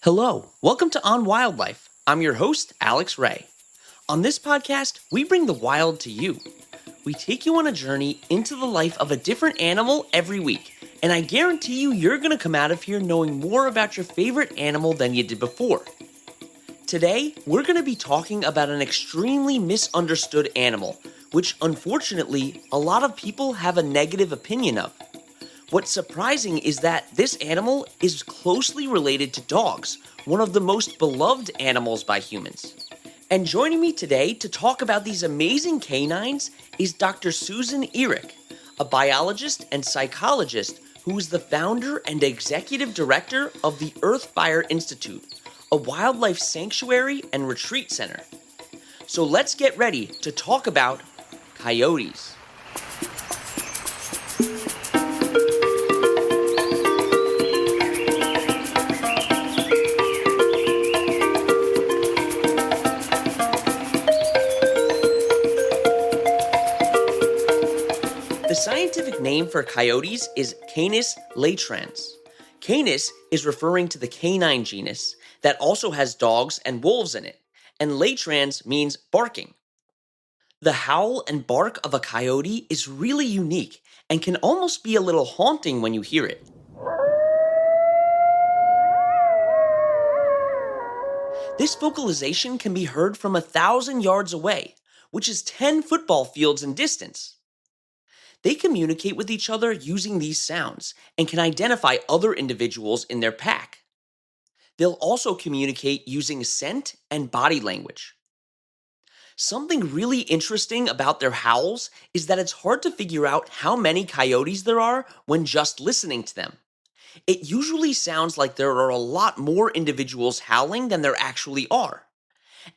Hello, welcome to On Wildlife. I'm your host, Alex Ray. On this podcast, we bring the wild to you. We take you on a journey into the life of a different animal every week, and I guarantee you're going to come out of here knowing more about your favorite animal than you did before. Today, we're going to be talking about an extremely misunderstood animal, which unfortunately, a lot of people have a negative opinion of. What's surprising is that this animal is closely related to dogs, one of the most beloved animals by humans. And joining me today to talk about these amazing canines is Dr. Susan Eirich, a biologist and psychologist who is the founder and executive director of the Earthfire Institute, a wildlife sanctuary and retreat center. So let's get ready to talk about coyotes. The scientific name for coyotes is Canis latrans. Canis is referring to the canine genus that also has dogs and wolves in it, and latrans means barking. The howl and bark of a coyote is really unique and can almost be a little haunting when you hear it. This vocalization can be heard from 1,000 yards away, which is 10 football fields in distance. They communicate with each other using these sounds and can identify other individuals in their pack. They'll also communicate using scent and body language. Something really interesting about their howls is that it's hard to figure out how many coyotes there are when just listening to them. It usually sounds like there are a lot more individuals howling than there actually are.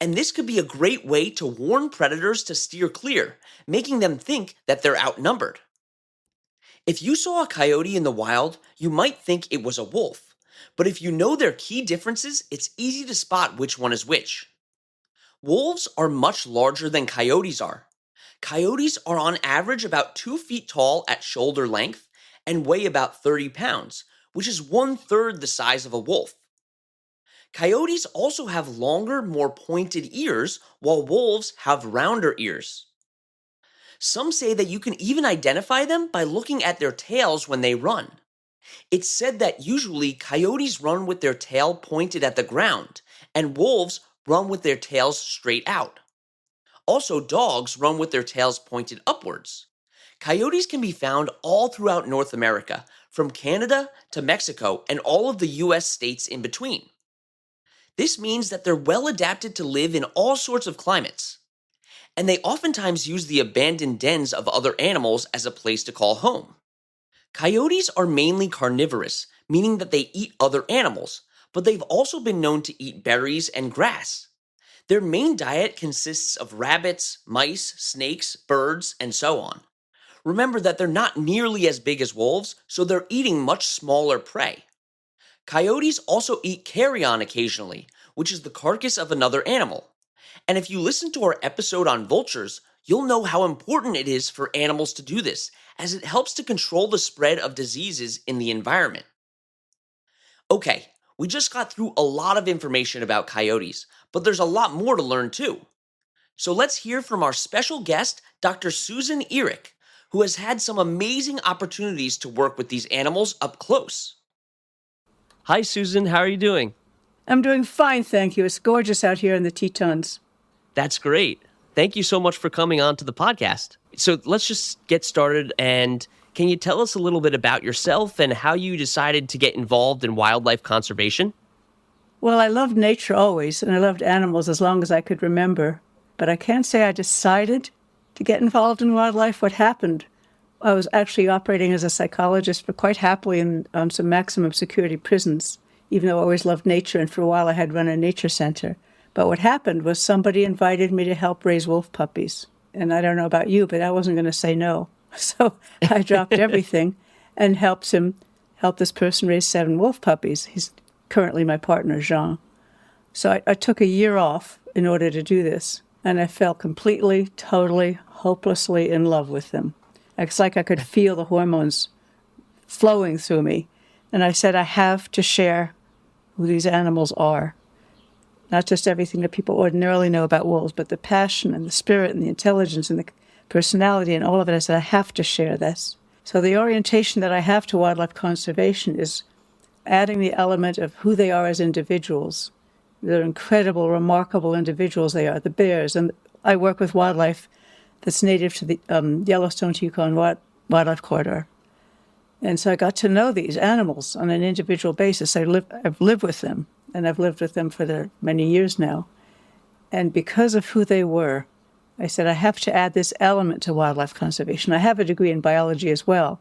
And this could be a great way to warn predators to steer clear, making them think that they're outnumbered. If you saw a coyote in the wild, you might think it was a wolf. But if you know their key differences, it's easy to spot which one is which. Wolves are much larger than coyotes are. Coyotes are on average about 2 feet tall at shoulder length and weigh about 30 pounds, which is 1/3 the size of a wolf. Coyotes also have longer, more pointed ears, while wolves have rounder ears. Some say that you can even identify them by looking at their tails when they run. It's said that usually coyotes run with their tail pointed at the ground, and wolves run with their tails straight out. Also, dogs run with their tails pointed upwards. Coyotes can be found all throughout North America, from Canada to Mexico and all of the US states in between. This means that they're well adapted to live in all sorts of climates. And they oftentimes use the abandoned dens of other animals as a place to call home. Coyotes are mainly carnivorous, meaning that they eat other animals, but they've also been known to eat berries and grass. Their main diet consists of rabbits, mice, snakes, birds, and so on. Remember that they're not nearly as big as wolves, so they're eating much smaller prey. Coyotes also eat carrion occasionally, which is the carcass of another animal. And if you listen to our episode on vultures, you'll know how important it is for animals to do this, as it helps to control the spread of diseases in the environment. Okay, we just got through a lot of information about coyotes, but there's a lot more to learn too. So let's hear from our special guest, Dr. Susan Eirich, who has had some amazing opportunities to work with these animals up close. Hi, Susan. How are you doing? I'm doing fine, thank you. It's gorgeous out here in the Tetons. That's great. Thank you so much for coming on to the podcast. So let's just get started. And can you tell us a little bit about yourself and how you decided to get involved in wildlife conservation? Well, I loved nature always, and I loved animals as long as I could remember. But I can't say I decided to get involved in wildlife. What happened? I was actually operating as a psychologist for quite happily in some maximum security prisons, even though I always loved nature, and for a while I had run a nature center. But what happened was somebody invited me to help raise wolf puppies. And I don't know about you, but I wasn't going to say no. So I dropped everything and helped this person raise 7 wolf puppies. He's currently my partner, Jean. So I took a year off in order to do this. And I fell completely, totally, hopelessly in love with them. It's like I could feel the hormones flowing through me. And I said, I have to share who these animals are. Not just everything that people ordinarily know about wolves, but the passion and the spirit and the intelligence and the personality and all of it. I said, I have to share this. So the orientation that I have to wildlife conservation is adding the element of who they are as individuals. They're incredible, remarkable individuals they are, the bears. And I work with wildlife that's native to the Yellowstone to Yukon Wildlife Corridor. And so I got to know these animals on an individual basis. I've lived with them, and I've lived with them for many years now. And because of who they were, I said, I have to add this element to wildlife conservation. I have a degree in biology as well,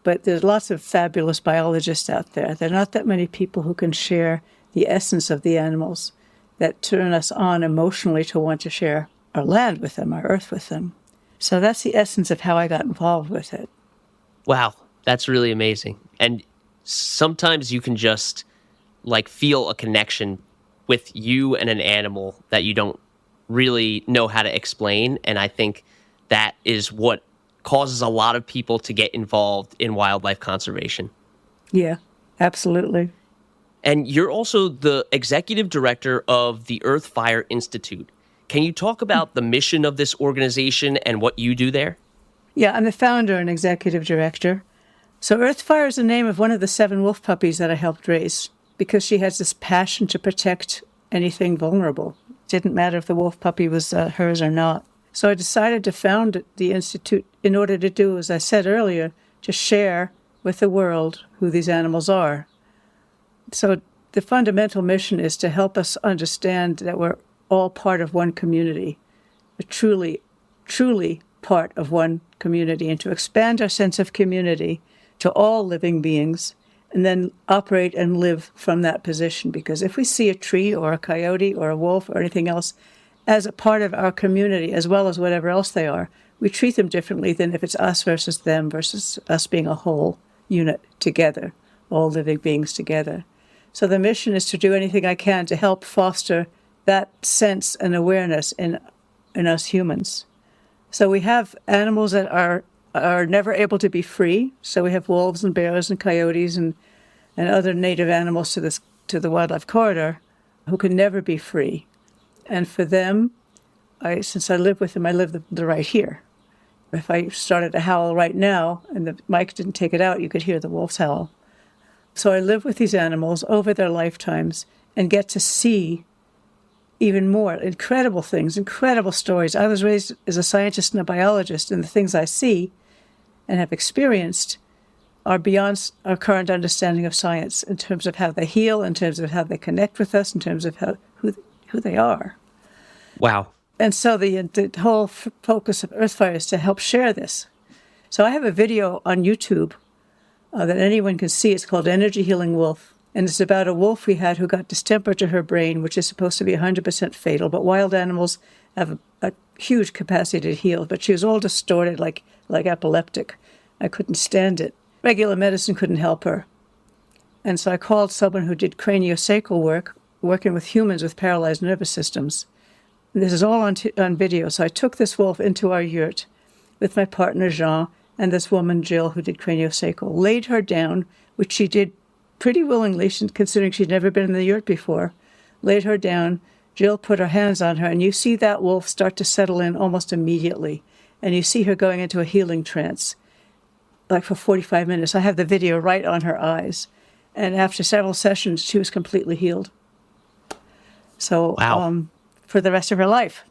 but there's lots of fabulous biologists out there. There are not that many people who can share the essence of the animals that turn us on emotionally to want to share our land with them, our earth with them. So that's the essence of how I got involved with it. Wow, that's really amazing. And sometimes you can just feel a connection with you and an animal that you don't really know how to explain. And I think that is what causes a lot of people to get involved in wildlife conservation. Yeah, absolutely. And you're also the executive director of the Earthfire Institute. Can you talk about the mission of this organization and what you do there? Yeah, I'm the founder and executive director. So Earthfire is the name of one of the 7 wolf puppies that I helped raise because she has this passion to protect anything vulnerable. It didn't matter if the wolf puppy was hers or not. So I decided to found the Institute in order to do, as I said earlier, to share with the world who these animals are. So the fundamental mission is to help us understand that we're all part of one community, a truly part of one community, and to expand our sense of community to all living beings, and then operate and live from that position. Because if we see a tree or a coyote or a wolf or anything else as a part of our community, as well as whatever else they are, we treat them differently than if it's us versus them versus us being a whole unit together, all living beings together. So the mission is to do anything I can to help foster that sense and awareness in us humans. So we have animals that are never able to be free. So we have wolves and bears and coyotes and other native animals to the wildlife corridor who can never be free. And for them, since I live with them, I live right here. If I started to howl right now and the mic didn't take it out, you could hear the wolves howl. So I live with these animals over their lifetimes and get to see even more incredible things, incredible stories. I was raised as a scientist and a biologist, and the things I see and have experienced are beyond our current understanding of science in terms of how they heal, in terms of how they connect with us, in terms of who they are. Wow. And so the whole focus of Earthfire is to help share this. So I have a video on YouTube that anyone can see. It's called Energy Healing Wolf. And it's about a wolf we had who got distemper to her brain, which is supposed to be 100% fatal. But wild animals have a huge capacity to heal. But she was all distorted, like epileptic. I couldn't stand it. Regular medicine couldn't help her. And so I called someone who did craniosacral work, working with humans with paralyzed nervous systems. And this is all on video. So I took this wolf into our yurt with my partner, Jean, and this woman, Jill, who did craniosacral, laid her down, which she did pretty willingly, considering she'd never been in the yurt before, laid her down. Jill put her hands on her, and you see that wolf start to settle in almost immediately. And you see her going into a healing trance, like for 45 minutes. I have the video right on her eyes. And after several sessions, she was completely healed. So, wow. For the rest of her life.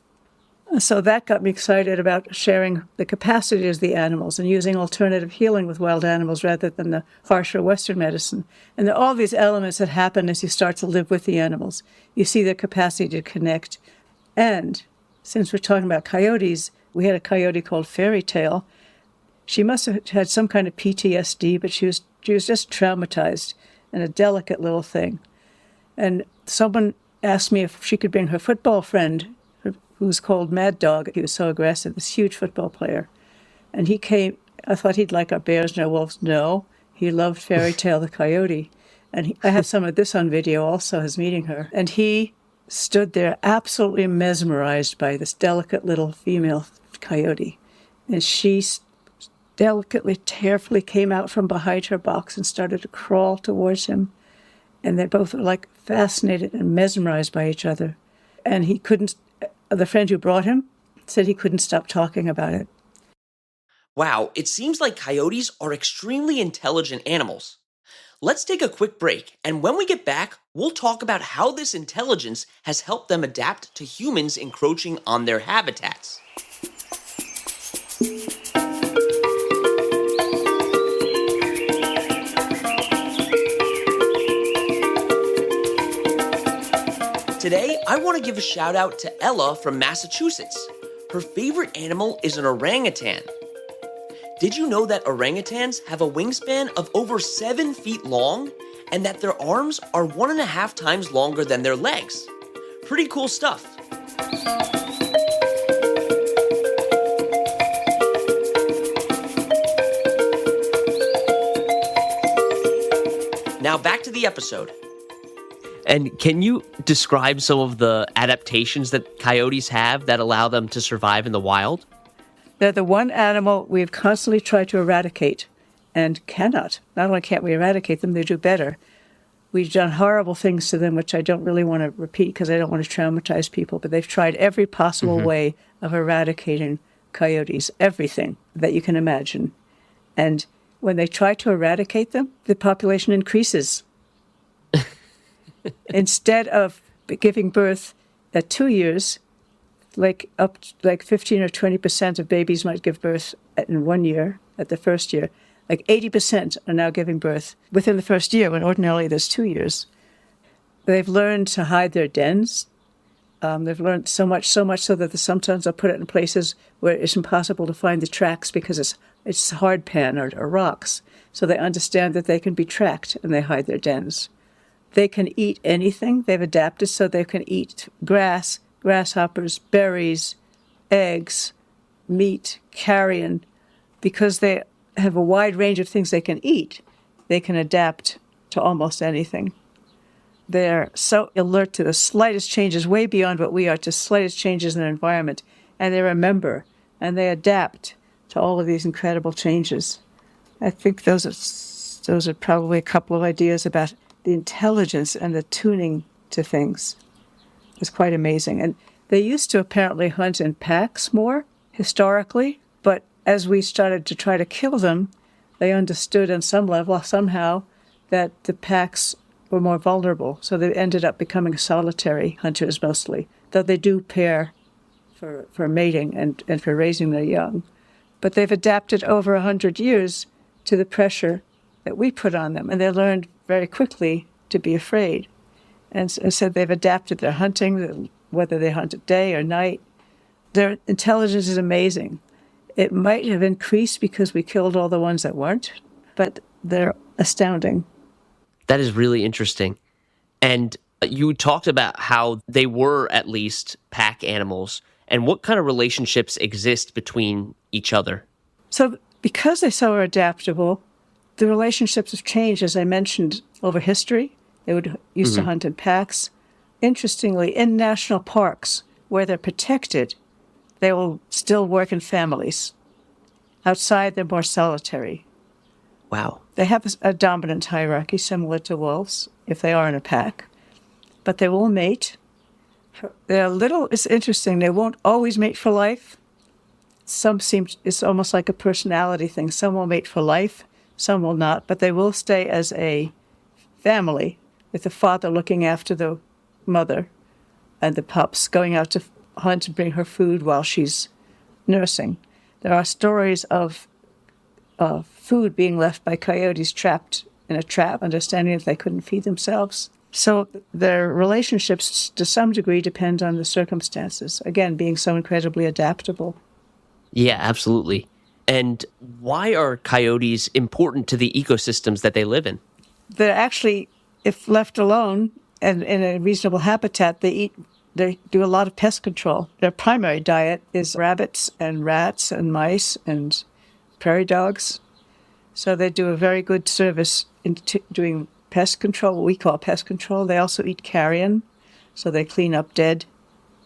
So that got me excited about sharing the capacities of the animals and using alternative healing with wild animals rather than the harsher Western medicine. And there are all these elements that happen as you start to live with the animals. You see their capacity to connect. And since we're talking about coyotes, we had a coyote called Fairy Tale. She must have had some kind of PTSD, but she was just traumatized and a delicate little thing. And someone asked me if she could bring her football friend, who was called Mad Dog. He was so aggressive, this huge football player. And he came, I thought he'd like our bears and our wolves. No, he loved Fairy Tale the coyote. And I have some of this on video also, his meeting her. And he stood there absolutely mesmerized by this delicate little female coyote. And she delicately, carefully came out from behind her box and started to crawl towards him. And they both were like fascinated and mesmerized by each other. And the friend who brought him said he couldn't stop talking about it. Wow, it seems like coyotes are extremely intelligent animals. Let's take a quick break, and when we get back, we'll talk about how this intelligence has helped them adapt to humans encroaching on their habitats. Today, I want to give a shout out to Ella from Massachusetts. Her favorite animal is an orangutan. Did you know that orangutans have a wingspan of over 7 feet long and that their arms are 1.5 times longer than their legs? Pretty cool stuff. Now back to the episode. And can you describe some of the adaptations that coyotes have that allow them to survive in the wild? They're the one animal we've constantly tried to eradicate and cannot. Not only can't we eradicate them, they do better. We've done horrible things to them, which I don't really want to repeat because I don't want to traumatize people, but they've tried every possible way of eradicating coyotes, everything that you can imagine. And when they try to eradicate them, the population increases. Instead of giving birth at 2 years, like 15 or 20% of babies might give birth in 1 year, at the first year. Like 80% are now giving birth within the first year, when ordinarily there's 2 years. They've learned to hide their dens. They've learned so much so that sometimes they'll put it in places where it's impossible to find the tracks because it's hard pan or rocks. So they understand that they can be tracked, and they hide their dens. They can eat anything. They've adapted so they can eat grass, grasshoppers, berries, eggs, meat, carrion. Because they have a wide range of things they can eat, they can adapt to almost anything. They're so alert to the slightest changes, way beyond what we are, to slightest changes in their environment. And they remember, and they adapt to all of these incredible changes. I think those are probably a couple of ideas about the intelligence and the tuning to things. It's quite amazing. And they used to apparently hunt in packs more, historically, but as we started to try to kill them, they understood on some level, somehow, that the packs were more vulnerable. So they ended up becoming solitary hunters mostly, though they do pair for mating and for raising their young. But they've adapted over 100 years to the pressure that we put on them, and they learned very quickly to be afraid. And so they've adapted their hunting, whether they hunt at day or night. Their intelligence is amazing. It might have increased because we killed all the ones that weren't, but they're astounding. That is really interesting. And you talked about how they were at least pack animals, and what kind of relationships exist between each other. So because they're so adaptable, the relationships have changed, as I mentioned, over history. They used to hunt in packs. Interestingly, in national parks, where they're protected, they will still work in families. Outside, they're more solitary. Wow. They have a dominant hierarchy, similar to wolves, if they are in a pack. But they will mate. It's interesting, they won't always mate for life. It's almost like a personality thing. Some will mate for life, some will not, but they will stay as a family, with the father looking after the mother and the pups, going out to hunt and bring her food while she's nursing. There are stories of food being left by coyotes trapped in a trap, understanding that they couldn't feed themselves. So their relationships, to some degree, depend on the circumstances, again, being so incredibly adaptable. Yeah, absolutely. And why are coyotes important to the ecosystems that they live in? They're actually, if left alone and in a reasonable habitat, they do a lot of pest control. Their primary diet is rabbits and rats and mice and prairie dogs. So they do a very good service in doing pest control, what we call pest control. They also eat carrion, so they clean up dead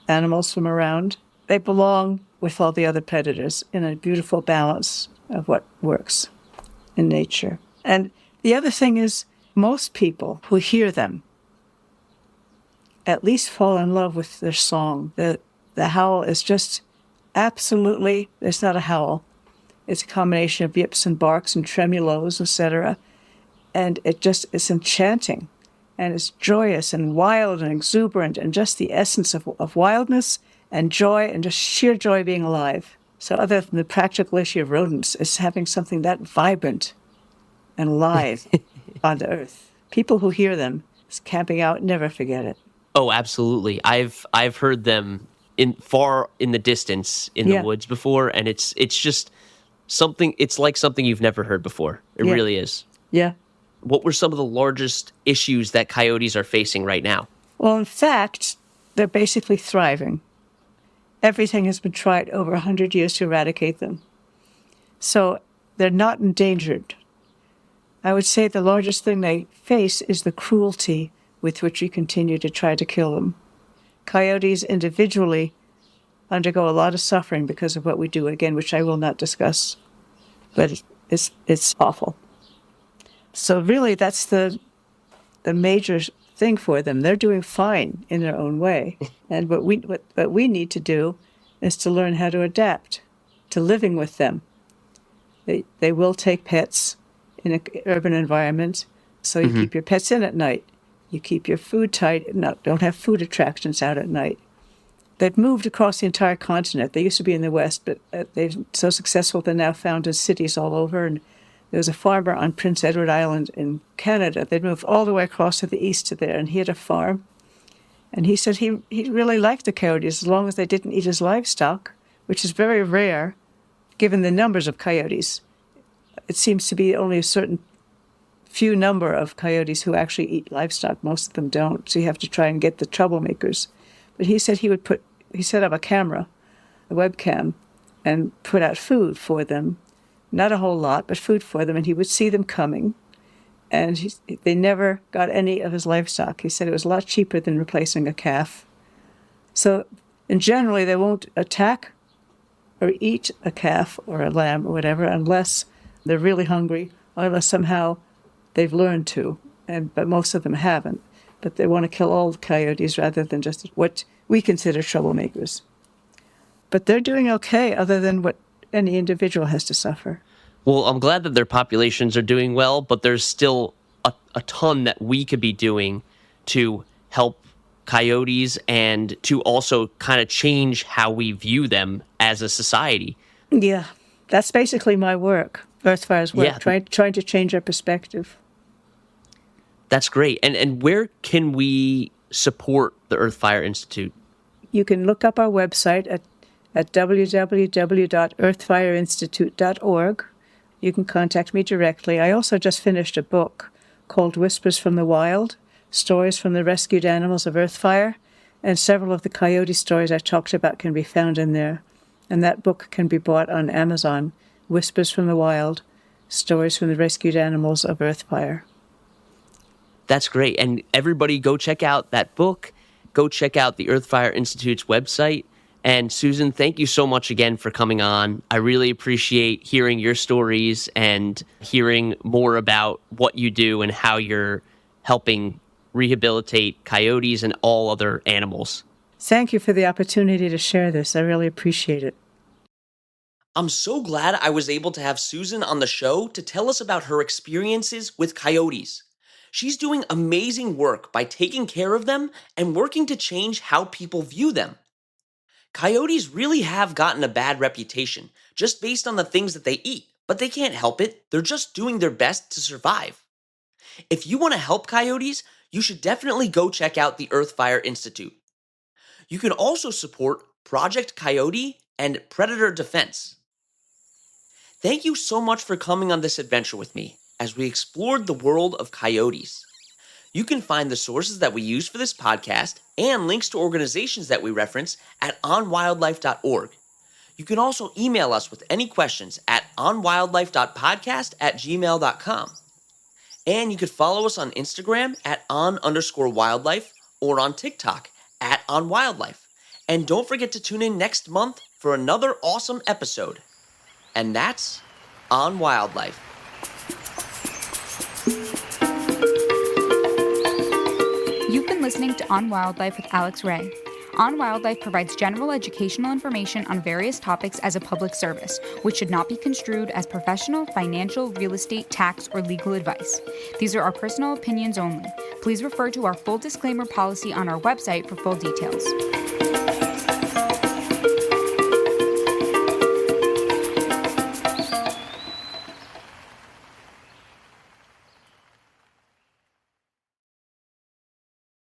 animals from around. They belong with all the other predators in a beautiful balance of what works in nature. And the other thing is, most people who hear them at least fall in love with their song. The howl is just absolutely, it's not a howl. It's a combination of yips and barks and tremulos, etc. And it's enchanting. And it's joyous and wild and exuberant and just the essence of wildness and joy and just sheer joy being alive. So other than the practical issue of rodents, it's having something that vibrant and alive on the earth. People who hear them camping out never forget it. Oh, absolutely. I've heard them far in the distance in the woods before, and it's just something. It's like something you've never heard before. It really is. Yeah. What were some of the largest issues that coyotes are facing right now? Well, in fact, they're basically thriving. Everything has been tried over 100 years to eradicate them. So they're not endangered. I would say the largest thing they face is the cruelty with which we continue to try to kill them. Coyotes individually undergo a lot of suffering because of what we do, again, which I will not discuss. But it's awful. So really, that's the major thing for them. They're doing fine in their own way. And what we need to do is to learn how to adapt to living with them. They will take pets in an urban environment, so you keep your pets in at night. You keep your food tight. No, don't have food attractions out at night. They've moved across the entire continent. They used to be in the West, but they're so successful they're now found in cities all over. And there was a farmer on Prince Edward Island in Canada. They'd moved all the way across to the east to there, and he had a farm. And he said he really liked the coyotes as long as they didn't eat his livestock, which is very rare given the numbers of coyotes. It seems to be only a certain few number of coyotes who actually eat livestock. Most of them don't, so you have to try and get the troublemakers. But he said he set up a camera, a webcam, and put out food for them. Not a whole lot, but food for them, and he would see them coming. And they never got any of his livestock. He said it was a lot cheaper than replacing a calf. So, and generally, they won't attack or eat a calf or a lamb or whatever unless they're really hungry or unless somehow they've learned to. But most of them haven't. But they want to kill all the coyotes rather than just what we consider troublemakers. But they're doing okay other than what any individual has to suffer. Well, I'm glad that their populations are doing well, but there's still a ton that we could be doing to help coyotes and to also kind of change how we view them as a society. Yeah, that's basically my work, Earthfire's work, trying to change our perspective. That's great. And where can we support the Earthfire Institute? You can look up our website at www.earthfireinstitute.org. You can contact me directly. I also just finished a book called Whispers from the Wild, Stories from the Rescued Animals of Earthfire, and several of the coyote stories I talked about can be found in there. And that book can be bought on Amazon, Whispers from the Wild, Stories from the Rescued Animals of Earthfire. That's great. And everybody go check out that book. Go check out the Earthfire Institute's website. And Susan, thank you so much again for coming on. I really appreciate hearing your stories and hearing more about what you do and how you're helping rehabilitate coyotes and all other animals. Thank you for the opportunity to share this. I really appreciate it. I'm so glad I was able to have Susan on the show to tell us about her experiences with coyotes. She's doing amazing work by taking care of them and working to change how people view them. Coyotes really have gotten a bad reputation just based on the things that they eat, but they can't help it. They're just doing their best to survive. If you want to help coyotes, you should definitely go check out the Earthfire Institute. You can also support Project Coyote and Predator Defense. Thank you so much for coming on this adventure with me as we explored the world of coyotes. You can find the sources that we use for this podcast and links to organizations that we reference at onwildlife.org. You can also email us with any questions at onwildlife.podcast@gmail.com. And you could follow us on Instagram at on_wildlife or on TikTok at onwildlife. And don't forget to tune in next month for another awesome episode. And that's On Wildlife. You've been listening to On Wildlife with Alex Ray. On Wildlife provides general educational information on various topics as a public service, which should not be construed as professional, financial, real estate, tax, or legal advice. These are our personal opinions only. Please refer to our full disclaimer policy on our website for full details.